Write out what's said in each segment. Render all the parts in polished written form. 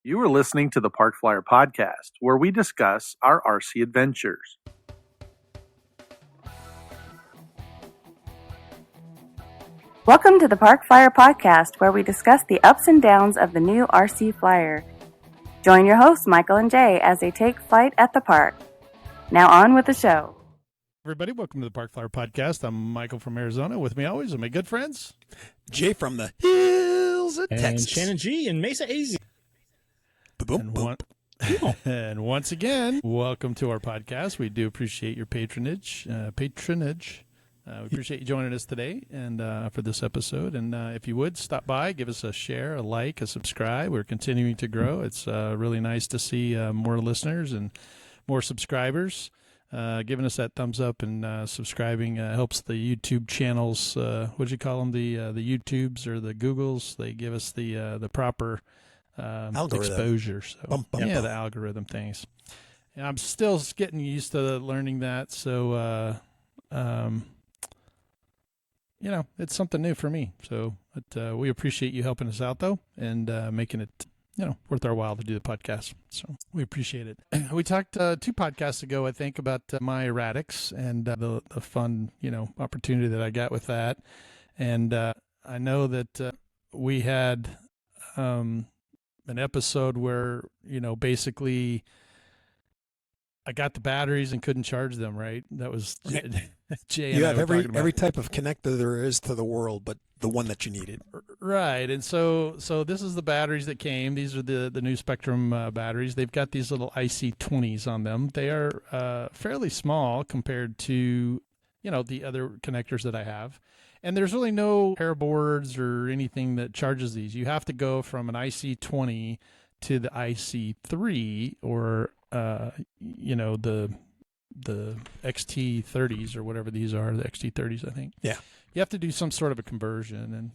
You are listening to the Park Flyer Podcast, where we discuss our RC adventures. Welcome to the Park Flyer Podcast, where we discuss the ups and downs of the new RC Flyer. Join your hosts, Michael and Jay, as they take flight at the park. Now on with the show. Everybody, welcome to the Park Flyer Podcast. I'm Michael from Arizona. With me always are my good friends. Jay from the hills of and Texas. Shannon G in Mesa AZ. And once again, welcome to our podcast. We do appreciate your patronage. We appreciate you joining us today and for this episode. And if you would, stop by, give us a share, a like, a subscribe. We're continuing to grow. It's really nice to see more listeners and more subscribers. Giving us that thumbs up and subscribing helps the YouTube channels. What do you call them? The YouTubes or the Googles? They give us the proper exposure. So the algorithm things. And I'm still getting used to learning that. So it's something new for me. So we appreciate you helping us out though, and making it worth our while to do the podcast. So we appreciate it. We talked 2 podcasts ago, I think, about my Eratix and the fun, opportunity that I got with that. And I know that we had an episode where, basically I got the batteries and couldn't charge them, right? That was Jay. You have every type of connector there is to the world, but the one that you needed. Right. And so this is the batteries that came. These are the new Spectrum batteries. They've got these little IC20s on them. They are fairly small compared to, the other connectors that I have. And there's really no pair boards or anything that charges these. You have to go from an IC20 to the IC3 or, the XT30s or whatever these are, the XT30s, I think. Yeah. You have to do some sort of a conversion. And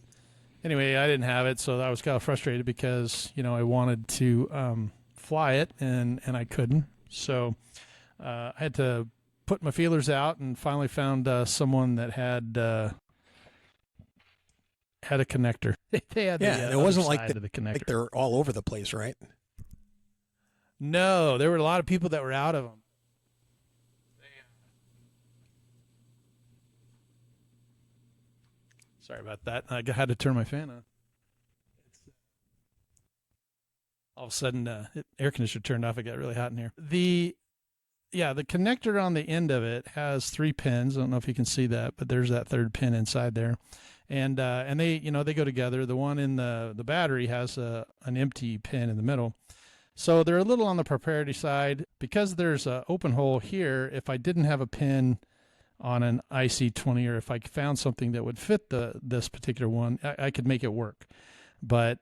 anyway, I didn't have it, so I was kind of frustrated because, I wanted to fly it and I couldn't. So I had to put my feelers out and finally found someone that had a connector. They had it wasn't like the connector. Like they're all over the place, right? No, there were a lot of people that were out of them. Sorry about that. I had to turn my fan on. All of a sudden, air conditioner turned off. It got really hot in here. The connector on the end of it has 3 pins. I don't know if you can see that, but there's that 3rd pin inside there. And they, they go together. The one in the battery has an empty pin in the middle. So they're a little on the proprietary side because there's an open hole here. If I didn't have a pin on an IC20 or if I found something that would fit this particular one, I could make it work. But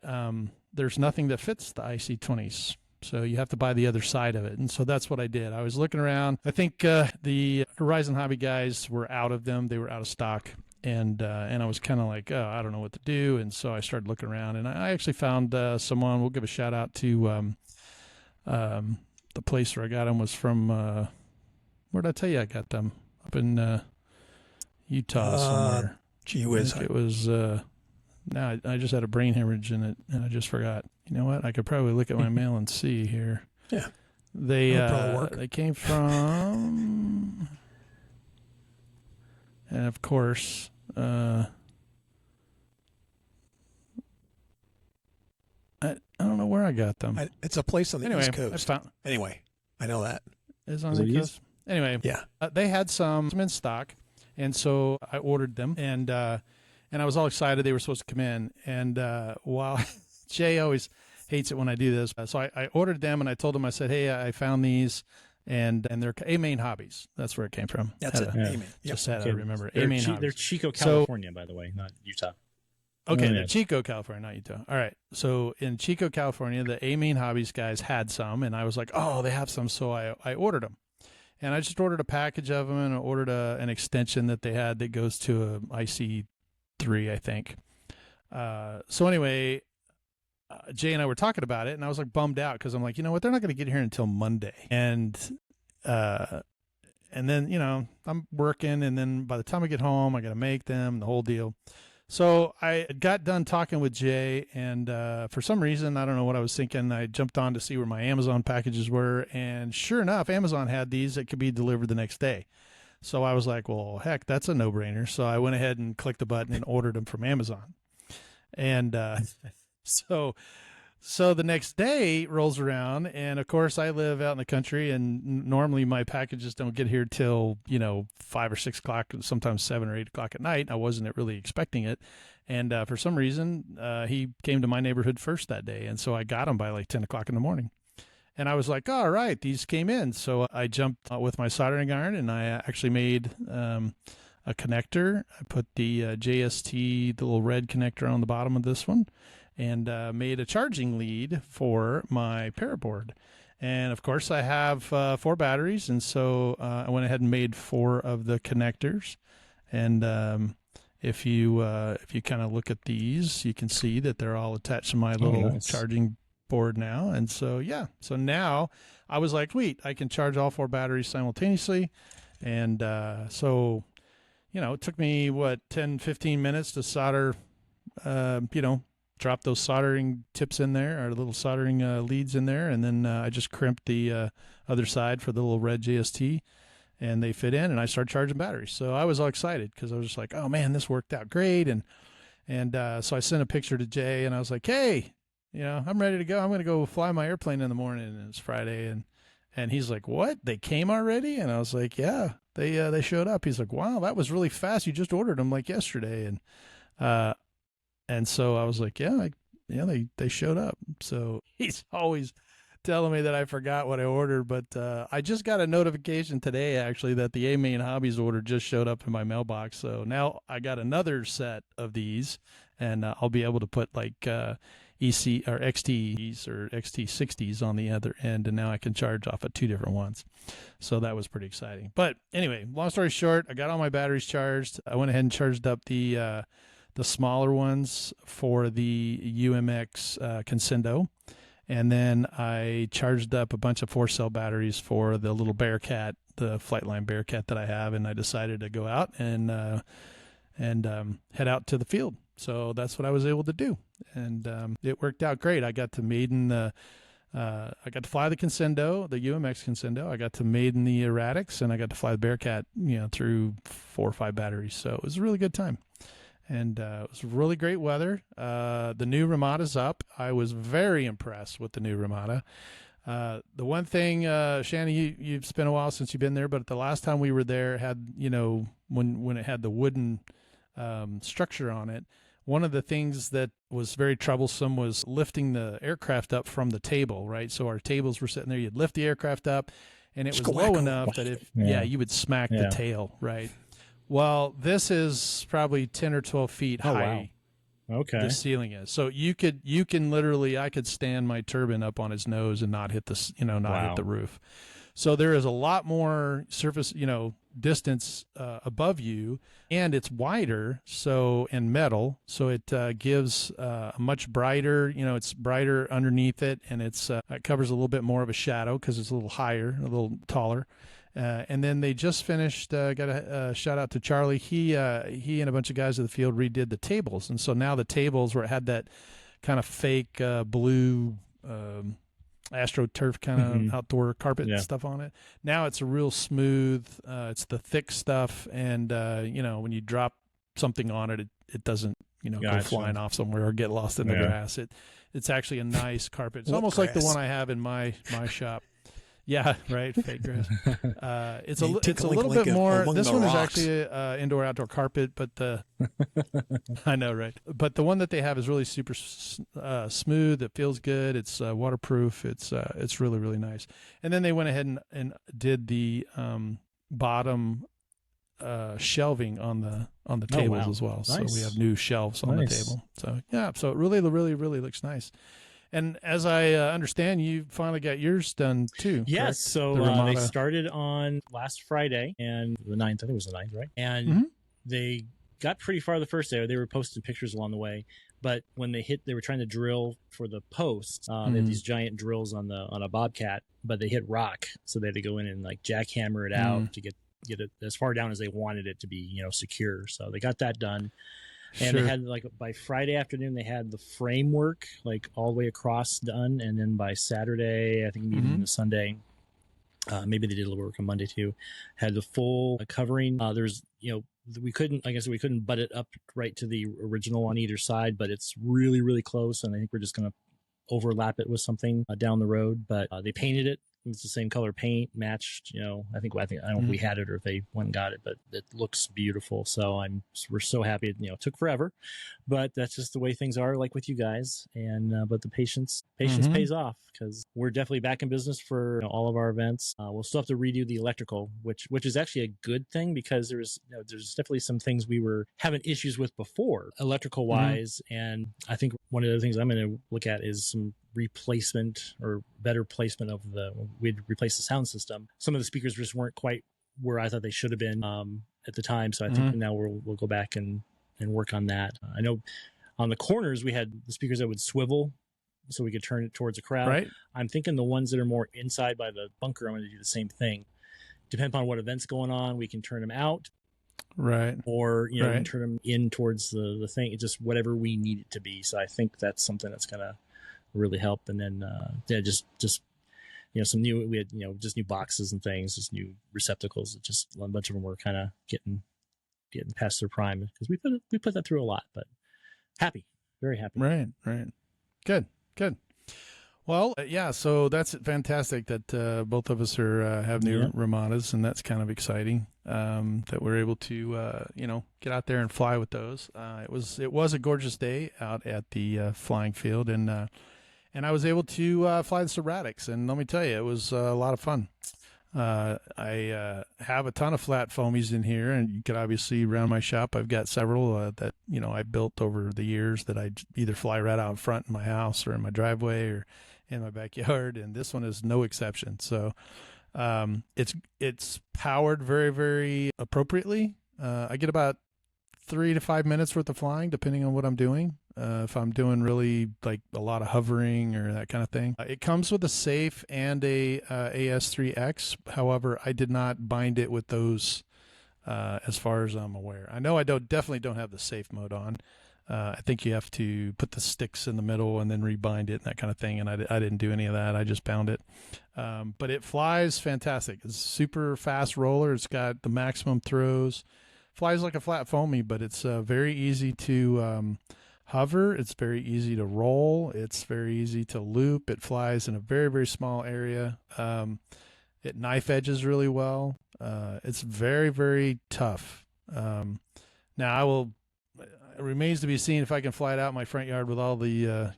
there's nothing that fits the IC20s. So you have to buy the other side of it. And so that's what I did. I was looking around. I think the Horizon Hobby guys were out of them. They were out of stock. And I was kind of like, oh, I don't know what to do. And so I started looking around. And I actually found someone. We'll give a shout out to the place where I got them was from, where did I tell you I got them? Up in Utah somewhere. Gee whiz. It was, now I just had a brain hemorrhage in it, and I just forgot. You know what? I could probably look at my mail and see here. Yeah. They came from, and of course, I don't know where I got them. It's a place on the East Coast. Anyway, I know that. It's on the East Coast. Anyway, yeah, they had some in stock, and so I ordered them, and I was all excited they were supposed to come in. And while Jay always hates it when I do this, so I ordered them, and I told him, I said, hey, I found these, and they're A-Main Hobbies. That's where it came from. That's it. A-Main. Just had to remember. A-Main Hobbies. They're Chico, California, by the way, not Utah. Okay, they're Chico, California, not Utah. All right. So in Chico, California, the A-Main Hobbies guys had some, and I was like, oh, they have some, so I ordered them. And I just ordered a package of them, and I ordered an extension that they had that goes to a IC3, I think. So anyway, Jay and I were talking about it, and I was like bummed out because I'm like, you know what, they're not going to get here until Monday. And then, I'm working, and then by the time I get home, I got to make them, the whole deal. So I got done talking with Jay, and for some reason, I don't know what I was thinking, I jumped on to see where my Amazon packages were, and sure enough, Amazon had these that could be delivered the next day. So I was like, well, heck, that's a no-brainer. So I went ahead and clicked the button and ordered them from Amazon. And so the next day rolls around, and of course I live out in the country, and normally my packages don't get here till 5 or 6 o'clock, sometimes 7 or 8 o'clock at night. I wasn't really expecting it, and for some reason he came to my neighborhood first that day, and so I got him by like 10 o'clock in the morning. And I was like, all right, these came in. So I jumped with my soldering iron, and I actually made a connector. I put the JST, the little red connector on the bottom of this one, and made a charging lead for my paraboard. And of course, I have 4 batteries, and so I went ahead and made 4 of the connectors. And if you kind of look at these, you can see that they're all attached to my little charging board now. And so so now I was like, sweet, I can charge all 4 batteries simultaneously. And so it took me 10-15 minutes to solder, drop those soldering tips in there, or little soldering leads in there, and then I just crimped the other side for the little red JST, and they fit in, and I started charging batteries. So I was all excited because I was just like, oh man, this worked out great. And so I sent a picture to Jay, and I was like, hey, I'm ready to go. I'm going to go fly my airplane in the morning. And it's Friday. And he's like, what? They came already? And I was like, yeah, they showed up. He's like, wow, that was really fast. You just ordered them like yesterday. And so I was like, they showed up. So he's always telling me that I forgot what I ordered, but I just got a notification today, actually, that the A-Main Hobbies order just showed up in my mailbox. So now I got another set of these, and I'll be able to put like EC or XTs or XT60s on the other end, and now I can charge off of 2 different ones. So that was pretty exciting. But anyway, long story short, I got all my batteries charged. I went ahead and charged up the smaller ones for the UMX Consendo. And then I charged up a bunch of 4-cell batteries for the little Bearcat, the Flightline Bearcat that I have. And I decided to go out and head out to the field. So that's what I was able to do. And it worked out great. I got to maiden I got to fly the Consendo, the UMX Consendo. I got to maiden the Eratix, and I got to fly the Bearcat, through 4 or 5 batteries. So it was a really good time. And it was really great weather. The new Ramada's up. I was very impressed with the new Ramada. The one thing, Shannon, you've spent a while since you've been there, but the last time we were there, it had, when it had the wooden structure on it, one of the things that was very troublesome was lifting the aircraft up from the table, right? So our tables were sitting there. You'd lift the aircraft up, and it was low enough that you would smack the tail, right? Well, this is probably 10 or 12 feet high. Wow. Okay. The ceiling is. So you can literally, I could stand my turbine up on his nose and not hit hit the roof. So there is a lot more surface, distance above you, and it's wider, and metal, so it gives a much brighter, it's brighter underneath it, and it covers a little bit more of a shadow because it's a little higher, a little taller. And then they just finished, got a shout out to Charlie. He and a bunch of guys at the field redid the tables. And so now the tables, where it had that kind of fake blue AstroTurf kind of outdoor carpet stuff on it, now it's a real smooth, it's the thick stuff. And, when you drop something on it, it doesn't, go flying off somewhere or get lost in the grass. It's actually a nice carpet. It's almost like the one I have in my shop. Yeah, right. Fake grass. It's a little bit more. This one is actually indoor outdoor carpet, but I know, right? But the one that they have is really super smooth. It feels good. It's waterproof. It's really, really nice. And then they went ahead and did the bottom shelving on the tables as well. Nice. So we have new shelves on the table. So so it really, really, really looks nice. And as I understand, you finally got yours done too. Yes. Correct? So they started on last Friday, and the 9th, I think it was the 9th, right? And they got pretty far the first day. They were posting pictures along the way. But when they were trying to drill for the posts. They had these giant drills on a Bobcat, but they hit rock. So they had to go in and like jackhammer it out to get it as far down as they wanted it to be, secure. So they got that done. And they had like by Friday afternoon, they had the framework like all the way across done. And then by Saturday, I think even the Sunday, maybe they did a little work on Monday too, had the full covering. There's, we couldn't butt it up right to the original on either side, but it's really, really close. And I think we're just going to overlap it with something down the road, but they painted it. It's the same color paint, matched. I don't know if we had it or if they went and got it, but it looks beautiful. So we're so happy. It took forever, but that's just the way things are. Like with you guys, and but the patience pays off, because we're definitely back in business for all of our events. We'll still have to redo the electrical, which is actually a good thing, because there's definitely some things we were having issues with before, electrical wise, and I think one of the things I'm going to look at is some replacement or better placement of we'd replace the sound system. Some of the speakers just weren't quite where I thought they should have been at the time. So I think now we'll go back and work on that. I know on the corners we had the speakers that would swivel so we could turn it towards a crowd. Right. I'm thinking the ones that are more inside by the bunker, I'm going to do the same thing. Depending upon what event's going on, we can turn them out. Right. Or, we can turn them in towards the thing. It's just whatever we need it to be. So I think that's something that's going to really help. And then just some new, we had just new boxes and things, just new receptacles. Just a bunch of them were kind of getting past their prime, because we put that through a lot. But happy, very happy. Right. Good. Well, so that's fantastic that both of us have new Ramadas, and that's kind of exciting that we're able to get out there and fly with those. It was a gorgeous day out at the flying field, and I was able to fly the Eratix, and let me tell you, it was a lot of fun. I have a ton of flat foamies in here, and you could obviously around my shop, I've got several that I built over the years that I either fly right out front in my house or in my driveway or in my backyard, and this one is no exception. So it's powered very, very appropriately. I get about 3 to 5 minutes worth of flying, depending on what I'm doing. If I'm doing really like a lot of hovering or that kind of thing. It comes with a safe and a AS3X. However, I did not bind it with those as far as I'm aware. I know I definitely don't have the safe mode on. I think you have to put the sticks in the middle and then rebind it and that kind of thing. And I didn't do any of that. I just bound it. But it flies fantastic. It's a super fast roller. It's got the maximum throws. Flies like a flat foamy, but it's very easy to hover. It's very easy to roll. It's very easy to loop. It flies in a very, very small area. It knife edges really well. It's very, very tough. Now it remains to be seen if I can fly it out in my front yard with all the,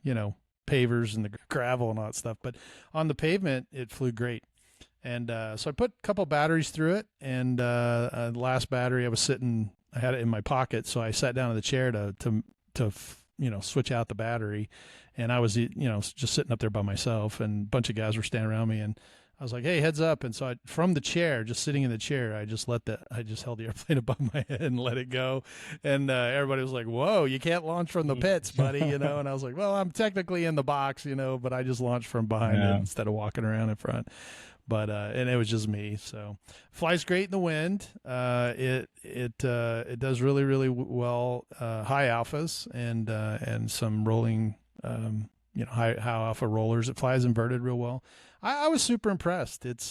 pavers and the gravel and all that stuff. But on the pavement, it flew great. And so I put a couple batteries through it, and the last battery I had it in my pocket, so I sat down in the chair to switch out the battery, and I was just sitting up there by myself, and a bunch of guys were standing around me, and I was like, hey, heads up. And so from the chair, just sitting in the chair, I just held the airplane above my head and let it go. And everybody was like, whoa, you can't launch from the pits, buddy, And I was like, well, I'm technically in the box, but I just launched from behind it instead of walking around in front. But and it was just me. So flies great in the wind. It does really, really well, high alphas and some rolling, high alpha rollers. It flies inverted real well. I was super impressed. It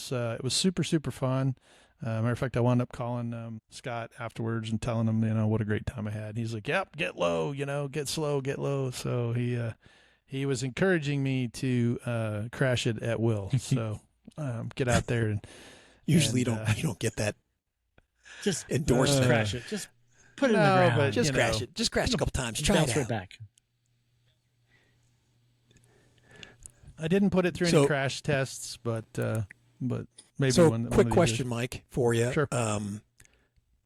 was super, super fun. Matter of fact, I wound up calling Scott afterwards and telling him, what a great time I had. He's like, yep, get low, get slow, get low. So he was encouraging me to crash it at will. So get out there and usually you don't get that just endorsement. Crash it. Just put it in the ground. But, just crash it. Just crash a couple times. Try it out. Right back. I didn't put it through any crash tests, but maybe one. Quick question, Mike, for you. Sure.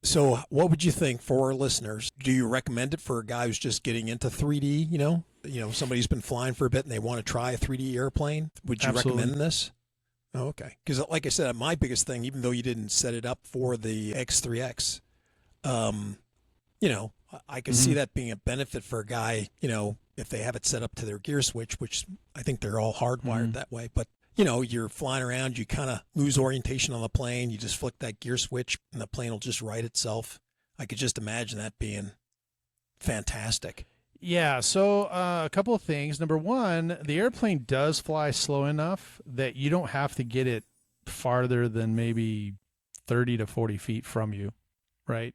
So what would you think for our listeners? Do you recommend it for a guy who's just getting into 3D? Somebody who's been flying for a bit and they want to try a 3D airplane. Would you recommend this? Oh, okay. Because like I said, my biggest thing, even though you didn't set it up for the X3X, I could see that being a benefit for a guy, if they have it set up to their gear switch, which I think they're all hardwired that way. But, you're flying around, you kind of lose orientation on the plane. You just flick that gear switch and the plane will just right itself. I could just imagine that being fantastic. Yeah, so a couple of things. Number one, the airplane does fly slow enough that you don't have to get it farther than maybe 30 to 40 feet from you, right?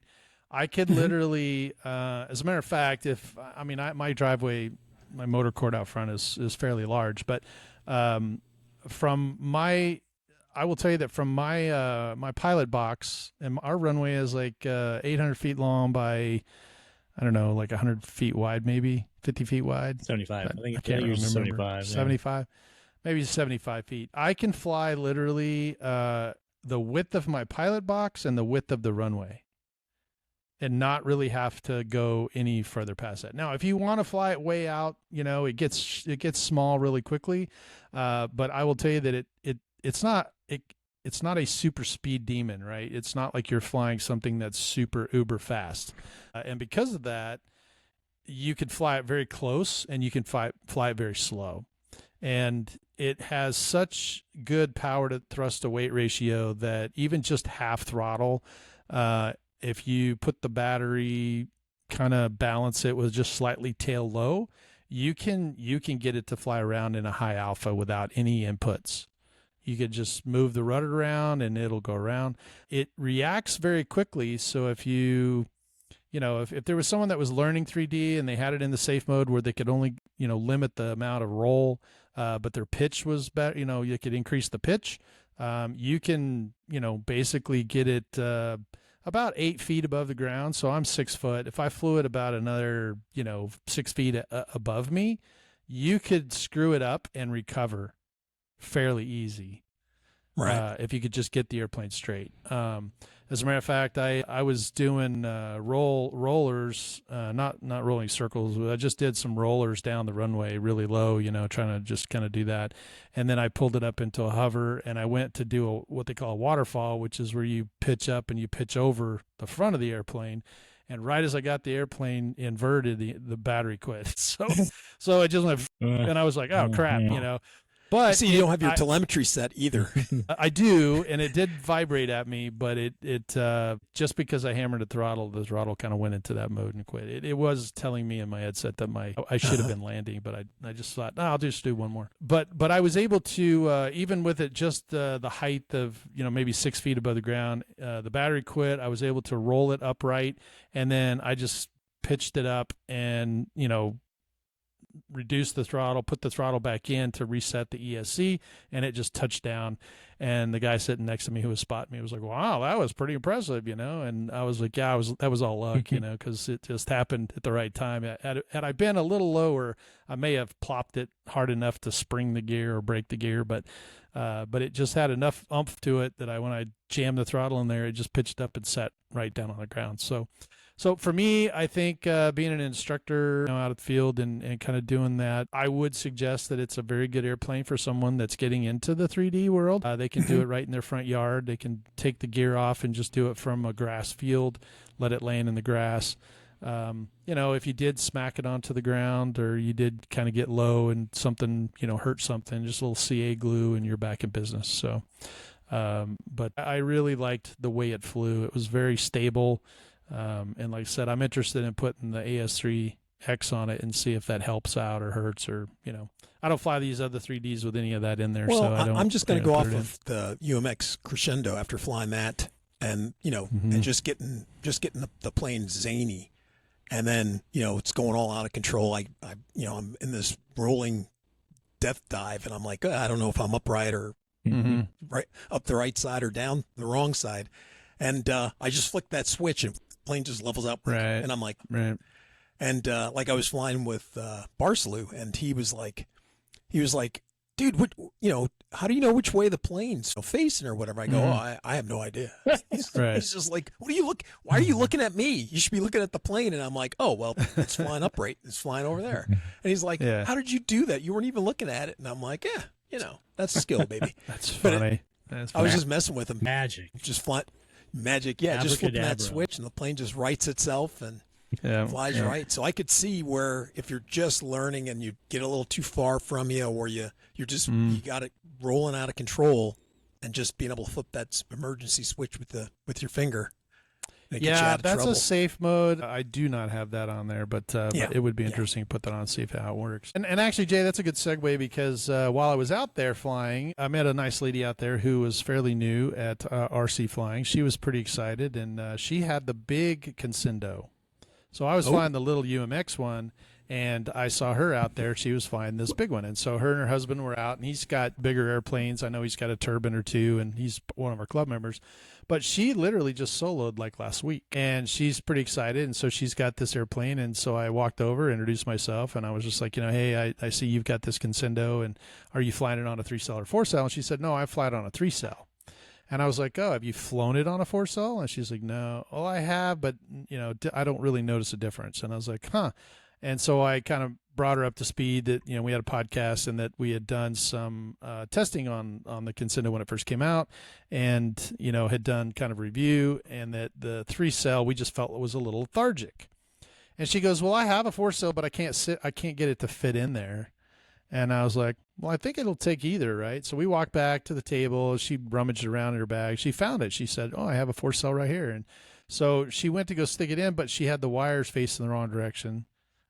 I could literally, as a matter of fact, my driveway, my motor court out front is fairly large, but I will tell you that from my pilot box, and our runway is like 800 feet long by, I don't know, like 100 feet wide, maybe 50 feet wide. 75. I think can't remember. 75. 75, maybe 75 feet. I can fly literally the width of my pilot box and the width of the runway, and not really have to go any further past that. Now, if you want to fly it way out, it gets small really quickly. But I will tell you that it's not a super speed demon, right? It's not like you're flying something that's super uber fast. And because of that, you could fly it very close and you can fly it very slow. And it has such good power to thrust to weight ratio that even just half throttle, if you put the battery, kind of balance it with just slightly tail low, you can get it to fly around in a high alpha without any inputs. You could just move the rudder around and it'll go around. It reacts very quickly. So if if there was someone that was learning 3D and they had it in the safe mode where they could only, limit the amount of roll, but their pitch was better, you could increase the pitch. You can, basically get it about 8 feet above the ground. So I'm 6 foot. If I flew it about another, 6 feet above me, you could screw it up and recover fairly easy, right? If you could just get the airplane straight. As a matter of fact, I was doing rollers, not rolling circles. I just did some rollers down the runway really low, trying to just kind of do that. And then I pulled it up into a hover, and I went to do what they call a waterfall, which is where you pitch up and you pitch over the front of the airplane. And right as I got the airplane inverted, the battery quit. So I just went, and I was like, oh crap, But see, you don't have your telemetry set either. I do, and it did vibrate at me, but it just because I hammered the throttle kind of went into that mode and quit. It was telling me in my headset that I should have been landing, but I just thought, no, I'll just do one more. But I was able to, even with it just the height of maybe 6 feet above the ground, the battery quit. I was able to roll it upright, and then I just pitched it up and reduce the throttle, put the throttle back in to reset the ESC, and it just touched down. And the guy sitting next to me who was spotting me was like, wow, that was pretty impressive, And I was like, yeah, that was all luck, because it just happened at the right time. Had I been a little lower, I may have plopped it hard enough to spring the gear or break the gear, but it just had enough oomph to it that when I jammed the throttle in there, it just pitched up and set right down on the ground. So for me, I think being an instructor out of the field and kind of doing that, I would suggest that it's a very good airplane for someone that's getting into the 3D world. They can do it right in their front yard. They can take the gear off and just do it from a grass field, let it land in the grass. If you did smack it onto the ground or you did kind of get low and something, hurt something, just a little CA glue and you're back in business. So, but I really liked the way it flew. It was very stable. And like I said, I'm interested in putting the AS3X on it and see if that helps out or hurts or, I don't fly these other 3Ds with any of that in there. Well, so I'm just going to go off of the UMX Crescendo after flying that and, and just getting the plane zany. And then, it's going all out of control. I'm in this rolling death dive and I'm like, I don't know if I'm upright or right up the right side or down the wrong side. And I just flicked that switch and plane just levels out. Right. And I'm like, right. And like I was flying with Barcelou, and he was like, dude, how do you know which way the plane's facing or whatever? I go, I have no idea. He's just like, why are you looking at me? You should be looking at the plane. And I'm like, oh, well, it's flying upright. It's flying over there. And he's like, how did you do that? You weren't even looking at it. And I'm like, yeah, that's skill, baby. That's funny. I was just messing with him. Magic. Just flying. Magic, yeah, just flipping that switch and the plane just rights itself and flies right. So I could see where if you're just learning and you get a little too far from you or you're just you got it rolling out of control and just being able to flip that emergency switch with your finger It gets you Yeah, out of that's trouble. a safe mode. I do not have that on there, but it would be interesting to put that on, see how it works. And actually, Jay, that's a good segue because while I was out there flying, I met a nice lady out there who was fairly new at RC flying. She was pretty excited, and she had the big Consindo. So I was flying the little UMX one, and I saw her out there. She was flying this big one. And so her and her husband were out, and he's got bigger airplanes. I know he's got a turbine or two, and he's one of our club members. But she literally just soloed like last week, and she's pretty excited. And so she's got this airplane. And so I walked over, introduced myself, and I was just like, hey, I see you've got this Consindo, and are you flying it on a 3-cell or 4-cell? And she said, no, I fly it on a 3-cell. And I was like, oh, have you flown it on a 4-cell? And she's like, no. Well, I have, but, I don't really notice a difference. And I was like, huh. And so I kind of brought her up to speed that, we had a podcast and that we had done some testing on the Consindo when it first came out and, had done kind of review, and that the 3-cell we just felt was a little lethargic. And she goes, well, I have a 4-cell, but I can't get it to fit in there. And I was like, well, I think it'll take either, right? So we walked back to the table. She rummaged around in her bag. She found it. She said, oh, I have a 4-cell right here. And so she went to go stick it in, but she had the wires facing the wrong direction,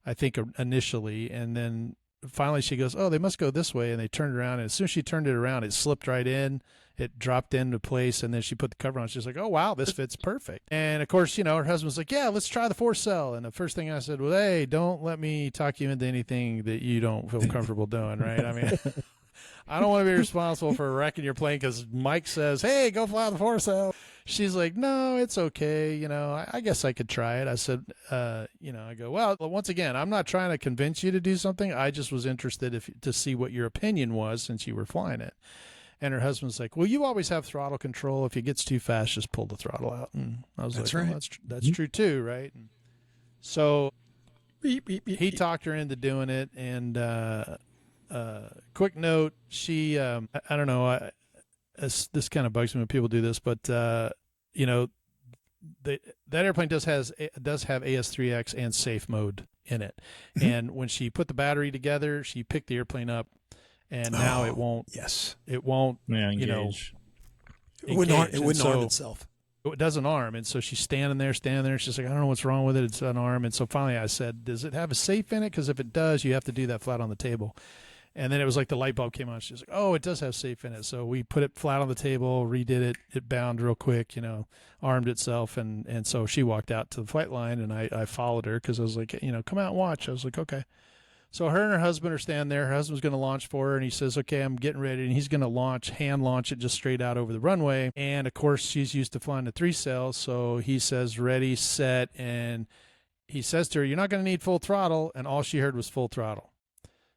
I think, initially. And then finally she goes, oh, they must go this way. And they turned around. And as soon as she turned it around, it slipped right in. It dropped into place. And then she put the cover on. She's like, oh, wow, this fits perfect. And, of course, her husband's like, yeah, let's try the 4-cell. And the first thing I said was, hey, don't let me talk you into anything that you don't feel comfortable doing, right? I mean, I don't want to be responsible for wrecking your plane because Mike says, hey, go fly the 4-cell. She's like, no, it's okay. I guess I could try it. I said, I go, well, once again, I'm not trying to convince you to do something. I just was interested to see what your opinion was since you were flying it. And her husband's like, well, you always have throttle control. If it gets too fast, just pull the throttle out. And I was that's like, right. well, that's true too, right? And so he talked her into doing it. And quick note, she, I don't know, this kind of bugs me when people do this, but that airplane does have AS3X and safe mode in it. And when she put the battery together, she picked the airplane up. And now it won't. Yes. It won't. Engage. It wouldn't arm itself. It doesn't arm, and so she's standing there. She's like, I don't know what's wrong with it. It's unarmed. And so finally, I said, does it have a safe in it? Because if it does, you have to do that flat on the table. And then it was like the light bulb came on. She's like, oh, it does have safe in it. So we put it flat on the table, redid it. It bound real quick, armed itself, and so she walked out to the flight line, and I followed her because I was like, come out and watch. I was like, okay. So her and her husband are standing there. Her husband's going to launch for her, and he says, okay, I'm getting ready. And he's going to hand launch it just straight out over the runway. And, of course, she's used to flying the 3-cell. So he says, ready, set. And he says to her, you're not going to need full throttle. And all she heard was full throttle.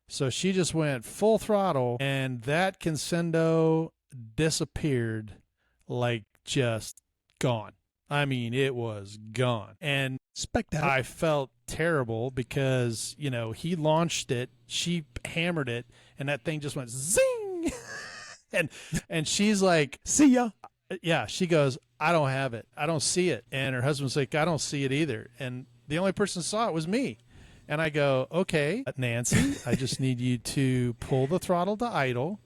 So she just went full throttle, and that Consindo disappeared, like just gone. I mean, it was gone. And Spectacular. I felt terrible because, he launched it, she hammered it, and that thing just went zing. and she's like, see ya. Yeah, she goes, I don't have it. I don't see it. And her husband's like, I don't see it either. And the only person who saw it was me. And I go, okay, Nancy, I just need you to pull the throttle to idle.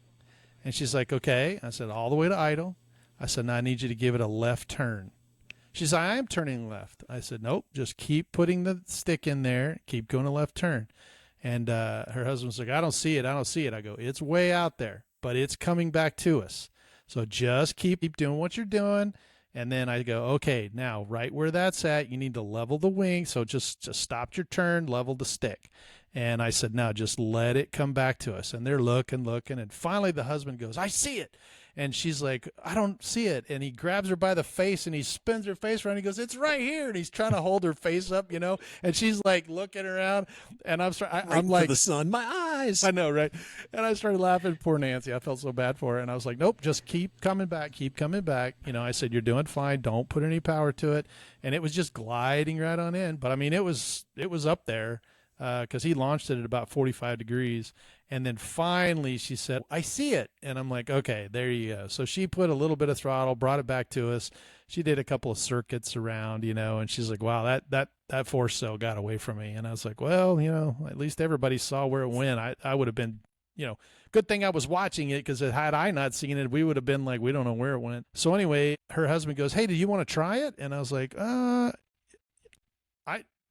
And she's like, okay. I said, all the way to idle. I said, now I need you to give it a left turn. She said, I am turning left. I said, nope, just keep putting the stick in there. Keep going to left turn. And her husband's like, I don't see it. I go, it's way out there, but it's coming back to us. So just keep doing what you're doing. And then I go, okay, now right where that's at, you need to level the wing. So just stop your turn, level the stick. And I said, now just let it come back to us. And they're looking. And finally the husband goes, I see it. And she's like, I don't see it. And he grabs her by the face and he spins her face around. He goes, it's right here. And he's trying to hold her face up, and she's like looking around. And I'm like, for the sun, my eyes. I know, right? And I started laughing. Poor Nancy. I felt so bad for her. And I was like, nope, just keep coming back. I said, you're doing fine. Don't put any power to it. And it was just gliding right on in. But I mean, it was up there. Because he launched it at about 45 degrees. And then finally she said, I see it. And I'm like, okay, there you go. So she put a little bit of throttle, brought it back to us. She did a couple of circuits around, and she's like, wow, that 4-cell got away from me. And I was like, well, at least everybody saw where it went. I would have been, good thing I was watching it, because had I not seen it, we would have been like, we don't know where it went. So anyway, her husband goes, hey, do you want to try it? And I was like,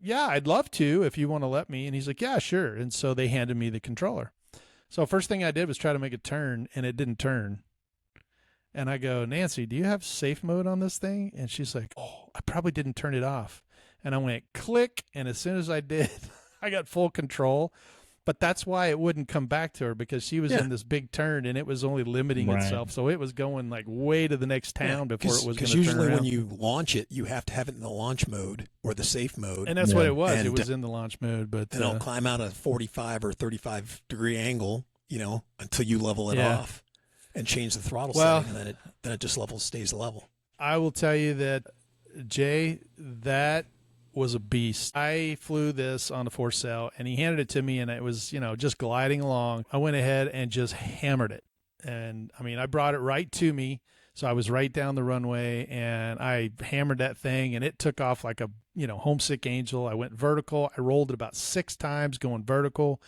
yeah, I'd love to if you want to let me. And he's like, yeah, sure. And so they handed me the controller. So first thing I did was try to make it turn, and it didn't turn. And I go, Nancy, do you have safe mode on this thing? And she's like, oh, I probably didn't turn it off. And I went click, and as soon as I did, I got full control. But that's why it wouldn't come back to her, because she was in this big turn, and it was only limiting itself. So it was going like way to the next town before it was going to turn around. Because usually when you launch it, you have to have it in the launch mode or the safe mode. And that's what it was. It was in the launch mode. But and it'll climb out a 45 or 35 degree angle, until you level it off and change the throttle setting, and then it just stays level. I will tell you that, Jay, that was a beast. I flew this on the 4-cell, and he handed it to me, and it was, just gliding along. I went ahead and just hammered it. And I mean, I brought it right to me. So I was right down the runway, and I hammered that thing, and it took off like a, homesick angel. I went vertical. I rolled it about 6 times going vertical.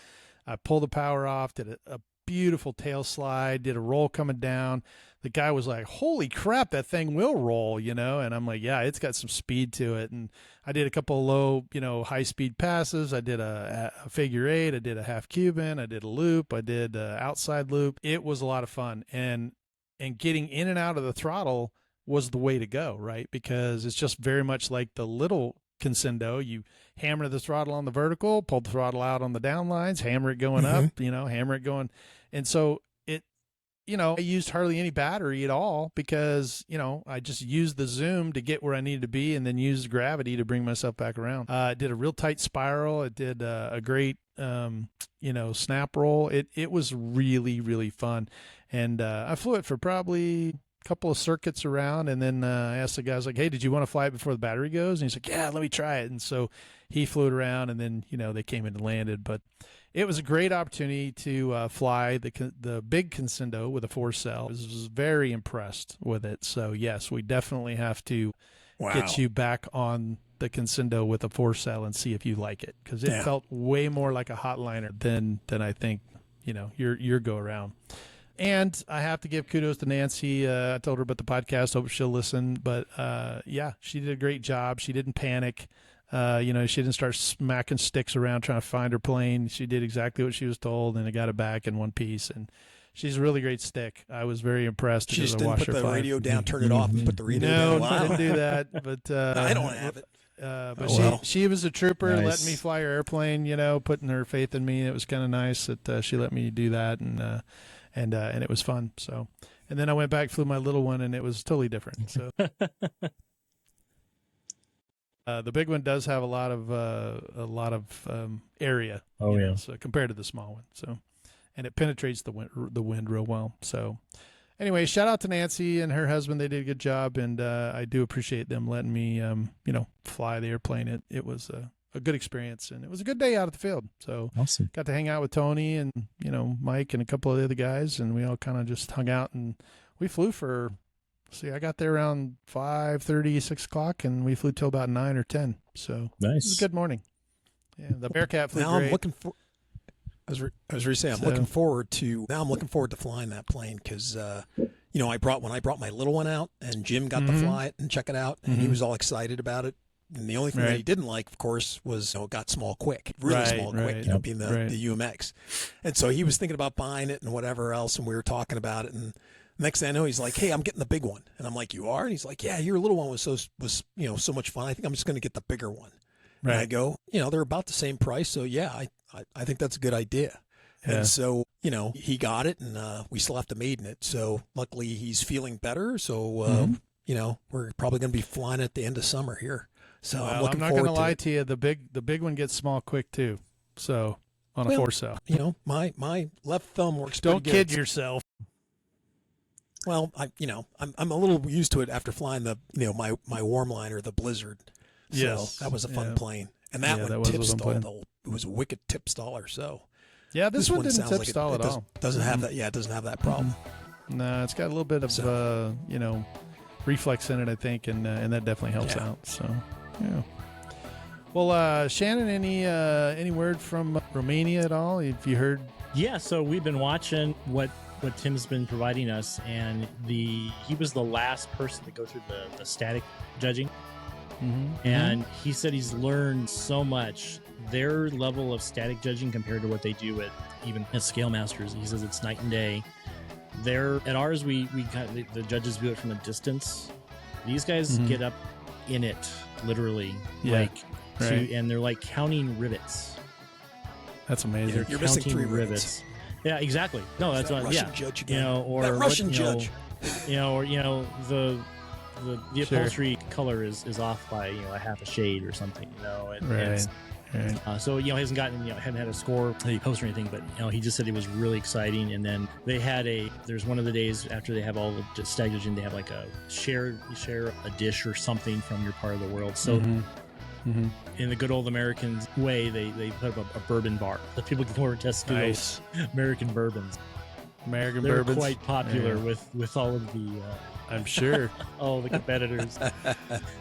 I pulled the power off, did a beautiful tail slide, did a roll coming down. The guy was like, holy crap, that thing will roll, and I'm like, yeah, it's got some speed to it. And I did a couple of low, high speed passes. I did a figure 8. I did a half Cuban. I did a loop. I did a outside loop. It was a lot of fun. And getting in and out of the throttle was the way to go, right? Because it's just very much like the little Consindo. You hammer the throttle on the vertical, pull the throttle out on the down lines, hammer it going up, hammer it going. And so I used hardly any battery at all, because, I just used the zoom to get where I needed to be, and then used gravity to bring myself back around. It did a real tight spiral. It did a great, snap roll. It was really, really fun. And I flew it for probably a couple of circuits around, and then I asked the guys, like, hey, did you want to fly it before the battery goes? And he's like, yeah, let me try it. And so he flew it around, and then, they came in and landed. But it was a great opportunity to fly the big Consindo with a 4-cell. I was very impressed with it. So, yes, we definitely have to get you back on the Consindo with a 4-cell and see if you like it, because it felt way more like a hotliner than I think, your go-around. And I have to give kudos to Nancy. I told her about the podcast. Hope she'll listen. But, she did a great job. She didn't panic. She didn't start smacking sticks around trying to find her plane. She did exactly what she was told, and it got it back in one piece. And she's a really great stick. I was very impressed. She just didn't put the radio down, turn it off, and put the radio down. No, I didn't do that. But I don't have it. But she was a trooper, letting me fly her airplane. Putting her faith in me. It was kind of nice that she let me do that, and it was fun. So, and then I went back, flew my little one, and it was totally different. So. The big one does have a lot of area. So compared to the small one. So, and it penetrates the wind real well. So, anyway, shout out to Nancy and her husband. They did a good job, and I do appreciate them letting me, fly the airplane. It was a good experience, and it was a good day out at the field. So, awesome. Got to hang out with Tony and Mike and a couple of the other guys, and we all kind of just hung out, and we flew for. See, I got there around 5:30, 6 o'clock, and we flew till about 9 or 10. So nice. It was a good morning. Yeah, the Bearcat flew now great. I'm looking for. I was going to say I'm looking forward to flying that plane, because when I brought my little one out, and Jim got to fly it and check it out, and he was all excited about it. And the only thing that he didn't like, of course, was it got small quick, really small quick, being the UMX. And so he was thinking about buying it and whatever else, and we were talking about it, and next thing I know, he's like, hey, I'm getting the big one. And I'm like, you are? And he's like, yeah, your little one was so much fun. I think I'm just going to get the bigger one. Right. And I go, they're about the same price. So, yeah, I think that's a good idea. Yeah. And so, he got it, and we still have to maiden it. So, luckily, he's feeling better. So, we're probably going to be flying at the end of summer here. So, I'm looking forward to it. I'm not going to lie to you. The big one gets small quick, too. So, on a 4-cell. My left thumb works pretty good. Don't kid yourself. Well, I'm a little used to it after flying my warm liner, the Blizzard. So that was a fun plane, and that one tip stalled. It was a wicked tip staller. So this one didn't tip stall at all. Doesn't have that. Yeah, it doesn't have that problem. No, it's got a little bit of reflex in it, I think, and that definitely helps out. So yeah. Well, Shannon, any word from Romania at all? Have you heard Yeah, so we've been watching what Tim's been providing us, and he was the last person to go through the static judging. And he said he's learned so much. Their level of static judging compared to what they do at Scale Masters, he says it's night and day. At ours, we the judges view it from a distance. These guys get up in it, literally, and they're like counting rivets. That's amazing. You're missing 3 rivets. Yeah, exactly. No, that's what. Russian judge again. Or that Russian judge. The upholstery color is off by a half a shade or something. Right. So he hadn't had a score post or anything, but he just said it was really exciting. And then they had there's one of the days after they have all the stag judging, they have like a share a dish or something from your part of the world. So in the good old American way, they put up a bourbon bar that people can order test those American bourbons. They're quite popular with all of the I'm sure all the competitors.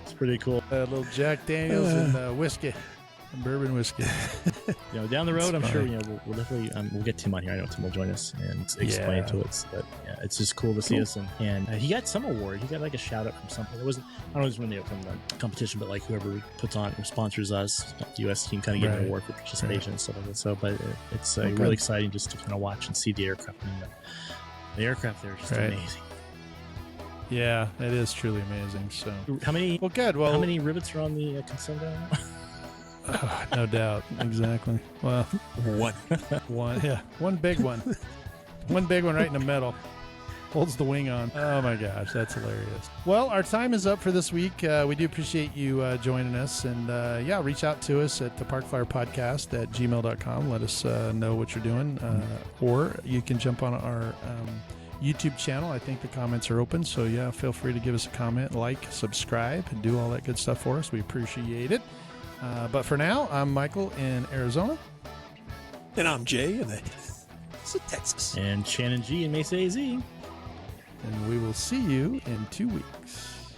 It's pretty cool. A little Jack Daniels and whiskey. Bourbon whiskey. Down the road, I'm sure we'll definitely we'll get Tim on here. I know Tim will join us and explain to us. But it's just cool to see us. And he got some award. He got like a shout out from something. It wasn't. I don't know if it was from the competition, but like whoever puts on or sponsors us, the U.S. team, kind of get an award for participation and stuff like that. So, but it's really exciting just to kind of watch and see the aircraft. The aircraft there is just amazing. Yeah, it is truly amazing. So how many? Well, good. Well, how many rivets are on the console now? No doubt. Exactly. Well, one. Yeah, one big one. One big one right in the middle. Holds the wing on. Oh my gosh, that's hilarious. Well, our time is up for this week. We do appreciate you joining us, and reach out to us at the parkflyerpodcast@gmail.com. Let us know what you're doing, or you can jump on our YouTube channel. I think the comments are open, so feel free to give us a comment, like, subscribe, and do all that good stuff for us. We appreciate it. But for now, I'm Michael in Arizona. And I'm Jay in Texas. And Shannon G in Mesa AZ. And we will see you in 2 weeks.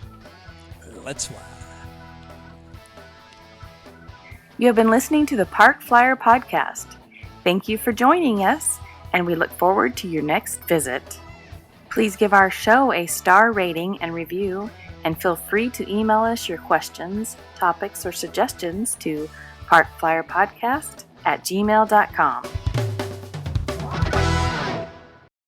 Let's fly. You have been listening to the Park Flyer Podcast. Thank you for joining us, and we look forward to your next visit. Please give our show a star rating and review, and feel free to email us your questions, topics, or suggestions to parkflyerpodcast@gmail.com.